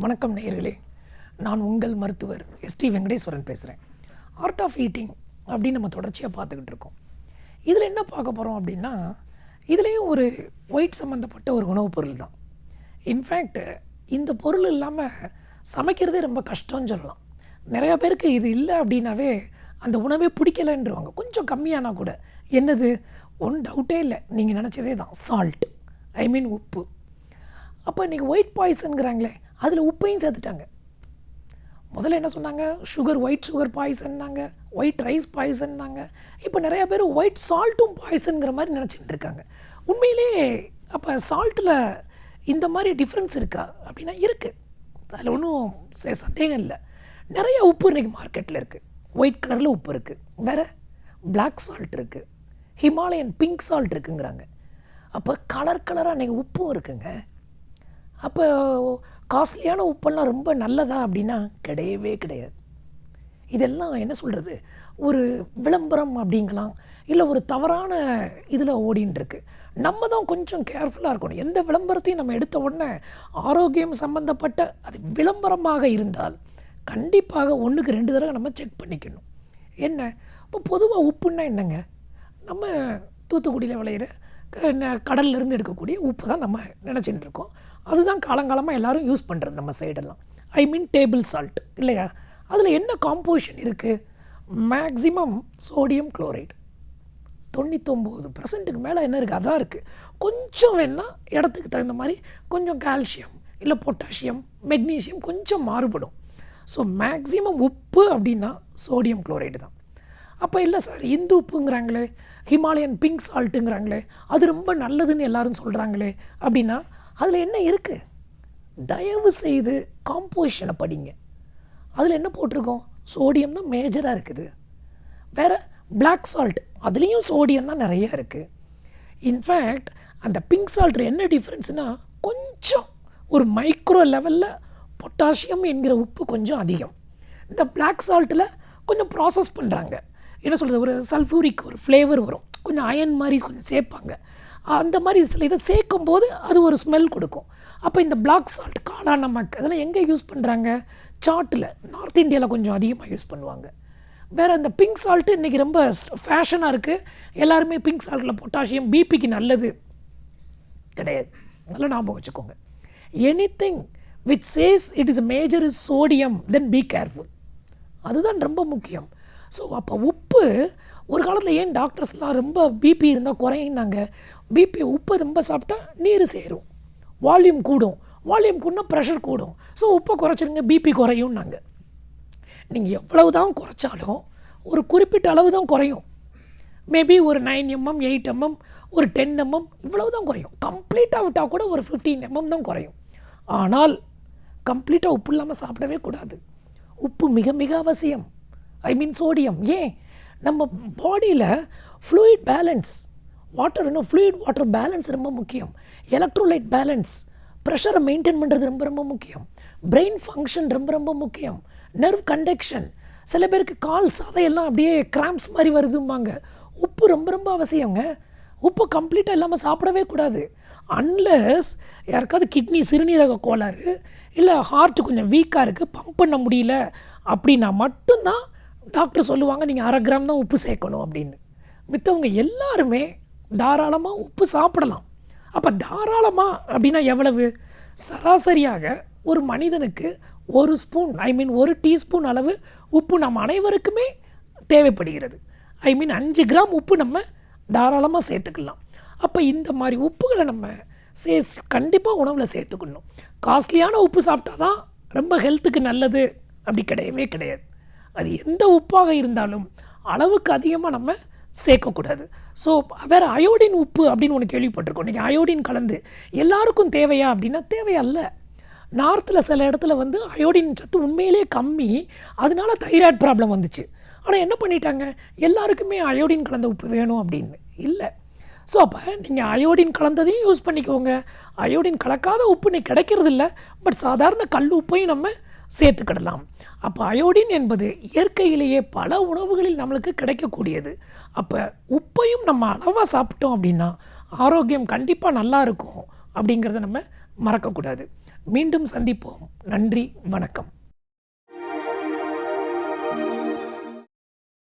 வணக்கம் நேயர்களே, நான் உங்கள் மருத்துவர் எஸ்டி வெங்கடேஸ்வரன் பேசுகிறேன். ஆர்ட் ஆஃப் ஈட்டிங் அப்படின்னு நம்ம தொடர்ச்சியாக பார்த்துக்கிட்டு இருக்கோம். இதில் என்ன பார்க்க போகிறோம் அப்படின்னா, இதுலேயும் ஒரு ஒயிட் சம்மந்தப்பட்ட ஒரு உணவுப் பொருள் தான். இன்ஃபேக்ட் இந்த பொருள் இல்லாமல் சமைக்கிறதே ரொம்ப கஷ்டம்னு சொல்லலாம். நிறையா பேருக்கு இது இல்லை அப்படின்னாவே அந்த உணவே பிடிக்கலைன்றவாங்க. கொஞ்சம் கம்மியானா கூட என்னது ஒன்றும் டவுட்டே இல்லை, நீங்கள் நினச்சதே தான், சால்ட், உப்பு. அப்போ இன்றைக்கி ஒயிட் பாய்சனுங்கிறாங்களே, அதில் உப்பையும் சேர்த்துட்டாங்க. முதல்ல என்ன சொன்னாங்க, ஒயிட் சுகர் பாய்சன்னாங்க, ஒயிட் ரைஸ் பாய்சன்னாங்க. இப்போ நிறையா பேர் ஒயிட் சால்ட்டும் பாய்சனுங்கிற மாதிரி நினச்சிட்டு இருக்காங்க. உண்மையிலே அப்போ சால்ட்டில் இந்த மாதிரி டிஃப்ரென்ஸ் இருக்கா அப்படின்னா இருக்குது, அதில் ஒன்றும் சந்தேகம் இல்லை. நிறைய உப்பு இன்றைக்கி மார்க்கெட்டில் இருக்குது. ஒயிட் கலரில் உப்பு இருக்குது, வேறு பிளாக் சால்ட் இருக்குது, ஹிமாலயன் பிங்க் சால்ட் இருக்குங்கிறாங்க. அப்போ கலராக இன்றைக்கி உப்பும் இருக்குங்க. அப்போ காஸ்ட்லியான உப்பெல்லாம் ரொம்ப நல்லதா அப்படின்னா கிடையவே கிடையாது. இதெல்லாம் என்ன சொல்கிறது, ஒரு விளம்பரம் அப்படிங்கலாம், இல்லை ஒரு தவறான இதில் ஓடின்னு இருக்கு. நம்ம தான் கொஞ்சம் கேர்ஃபுல்லாக இருக்கணும். எந்த விளம்பரத்தையும் நம்ம எடுத்த உடனே ஆரோக்கியம் சம்மந்தப்பட்ட அது விளம்பரமாக இருந்தால் கண்டிப்பாக 1க்கு 2 தடவை நம்ம செக் பண்ணிக்கணும். என்ன இப்போ பொதுவாக உப்புன்னா என்னங்க, நம்ம தூத்துக்குடியில் விளையிற கடல்லேருந்து எடுக்கக்கூடிய உப்பு தான் நம்ம நினச்சிட்டு இருக்கோம். அதுதான் காலங்காலமாக எல்லோரும் யூஸ் பண்ணுறது நம்ம சைடெல்லாம். டேபிள் சால்ட் இல்லையா? அதில் என்ன காம்போசிஷன் இருக்குது? மேக்ஸிமம் சோடியம் குளோரைடு 99% மேலே என்ன இருக்குது, அதான் இருக்குது. கொஞ்சம் வேணால் இடத்துக்கு தகுந்த மாதிரி கொஞ்சம் கால்சியம் இல்லை பொட்டாசியம் மெக்னீசியம் கொஞ்சம் மாறுபடும். ஸோ மேக்ஸிமம் உப்பு அப்படின்னா சோடியம் குளோரைடு தான். அப்போ இல்லை சார், இந்து உப்புங்கிறாங்களே, ஹிமாலயன் பிங்க் சால்ட்டுங்கிறாங்களே, அது ரொம்ப நல்லதுன்னு எல்லோரும் சொல்கிறாங்களே அப்படின்னா அதில் என்ன இருக்குது? தயவு செய்து காம்போசிஷனை படிங்க. அதில் என்ன போட்டிருக்கோம்? சோடியம் தான் மேஜராக இருக்குது. வேறு பிளாக் சால்ட், அதுலேயும் சோடியம் தான் நிறையா இருக்குது. இன்ஃபேக்ட் அந்த பிங்க் சால்ட்டில் என்ன டிஃப்ரென்ஸ்னால், கொஞ்சம் ஒரு மைக்ரோ லெவலில் பொட்டாசியம் என்கிற உப்பு கொஞ்சம் அதிகம். இந்த பிளாக் சால்ட்டில் கொஞ்சம் ப்ராசஸ் பண்ணுறாங்க, என்ன சொல்கிறது, ஒரு சல்ஃபூரிக் ஒரு ஃப்ளேவர் வரும், கொஞ்சம் அயன் மாதிரி கொஞ்சம் சேர்ப்பாங்க. அந்த மாதிரி சில இதை சேர்க்கும் போது அது ஒரு ஸ்மெல் கொடுக்கும். அப்போ இந்த பிளாக் சால்ட், காளா நமக், அதெல்லாம் எங்கே யூஸ் பண்ணுறாங்க? சாட்டில், நார்த் இந்தியாவில் கொஞ்சம் அதிகமாக யூஸ் பண்ணுவாங்க. வேறு அந்த பிங்க் சால்ட்டு இன்றைக்கி ரொம்ப ஃபேஷனாக இருக்குது. எல்லாருமே பிங்க் சால்ட்டில் பொட்டாசியம் பிபிக்கு நல்லது கிடையாது. நல்லா ஞாபகம் வச்சுக்கோங்க. Anything which says it is major is sodium, then be careful. அதுதான் ரொம்ப முக்கியம். ஸோ அப்போ உப்பு ஒரு காலத்தில் ஏன் டாக்டர்ஸ்லாம் ரொம்ப பிபி இருந்தால் குறையினாங்க? பிபி உப்பு ரொம்ப சாப்பிட்டா நீர் சேரும், வால்யூம் கூடும், வால்யூம் கூடனா ப்ரெஷர் கூடும். ஸோ உப்பை குறைச்சிருங்க, பிபி குறையும்னாங்க. நீங்கள் எவ்வளவு தான் குறைச்சாலும் ஒரு குறிப்பிட்ட அளவு தான் குறையும். மேபி ஒரு 9 mm 8 mm ஒரு 10 mm இவ்வளவு தான் குறையும். கம்ப்ளீட்டாக விட்டால் கூட ஒரு 15 mm தான் குறையும். ஆனால் கம்ப்ளீட்டாக உப்பு இல்லாமல் சாப்பிடவே கூடாது. உப்பு மிக மிக அவசியம். சோடியம். ஏன் நம்ம பாடியில் fluid balance, fluid water balance ரொம்ப முக்கியம். எலக்ட்ரோலைட் பேலன்ஸ், ப்ரெஷரை மெயின்டைன் பண்ணுறது ரொம்ப ரொம்ப முக்கியம். பிரெயின் ஃபங்க்ஷன் ரொம்ப ரொம்ப முக்கியம். நர்வ் கண்டக்ஷன், சில பேருக்கு கால் சதையெல்லாம் அப்படியே கிராம்ப்ஸ் மாதிரி வருதும்பாங்க. உப்பு ரொம்ப ரொம்ப அவசியங்க. உப்பு கம்ப்ளீட்டாக இல்லாமல் சாப்பிடவே கூடாது. அன்லஸ் யாருக்காவது கிட்னி சிறுநீரக கோளாறு இல்லை ஹார்ட் கொஞ்சம் வீக்காக இருக்குது, பம்ப் பண்ண முடியல அப்படின்னா மட்டும்தான் டாக்டர் சொல்லுவாங்க நீங்கள் 1/2 கிராம் தான் உப்பு சேர்க்கணும் அப்படின்னு. மித்தவங்க எல்லாருமே தாராளமாக உப்பு சாப்பிடலாம். அப்போ தாராளமாக அப்படின்னா எவ்வளவு? சராசரியாக ஒரு மனிதனுக்கு 1 ஸ்பூன் 1 டீஸ்பூன் அளவு உப்பு நம்ம அனைவருக்குமே தேவைப்படுகிறது. 5 கிராம் உப்பு நம்ம தாராளமாக சேர்த்துக்கலாம். அப்போ இந்த மாதிரி உப்புகளை நம்ம கண்டிப்பாக உணவில் சேர்த்துக்கணும். காஸ்ட்லியான உப்பு சாப்பிட்டா தான் ரொம்ப ஹெல்த்துக்கு நல்லது அப்படி கிடையவே கிடையாது. அது எந்த உப்பாக இருந்தாலும் அளவுக்கு அதிகமாக நம்ம சேர்க்கக்கூடாது. ஸோ வேறு அயோடின் உப்பு அப்படின்னு ஒன்று கேள்விப்பட்டிருக்கோம். நீங்கள் அயோடின் கலந்து எல்லாருக்கும் தேவையா அப்படின்னா தேவையல்ல. நார்த்தில் சில இடத்துல அயோடின் சத்து உண்மையிலே கம்மி, அதனால தைராய்டு ப்ராப்ளம் வந்துச்சு. ஆனால் என்ன பண்ணிட்டாங்க, எல்லாருக்குமே அயோடின் கலந்த உப்பு வேணும் அப்படின்னு இல்லை. ஸோ அப்போ நீங்கள் அயோடின் கலந்ததையும் யூஸ் பண்ணிக்கோங்க. அயோடின் கலக்காத உப்பு நீ கிடைக்கிறது இல்லை, பட் சாதாரண கல் உப்பையும் நம்ம சேர்த்துக்கிடலாம். அப்போ அயோடின் என்பது இயற்கையிலேயே பல உணவுகளில் நம்மளுக்கு கிடைக்கக்கூடியது. அப்போ உப்பையும் நம்ம அளவாக சாப்பிட்டோம் அப்படின்னா ஆரோக்கியம் கண்டிப்பாக நல்லா இருக்கும் அப்படிங்கிறத நம்ம மறக்கக்கூடாது. மீண்டும் சந்திப்போம். நன்றி, வணக்கம்.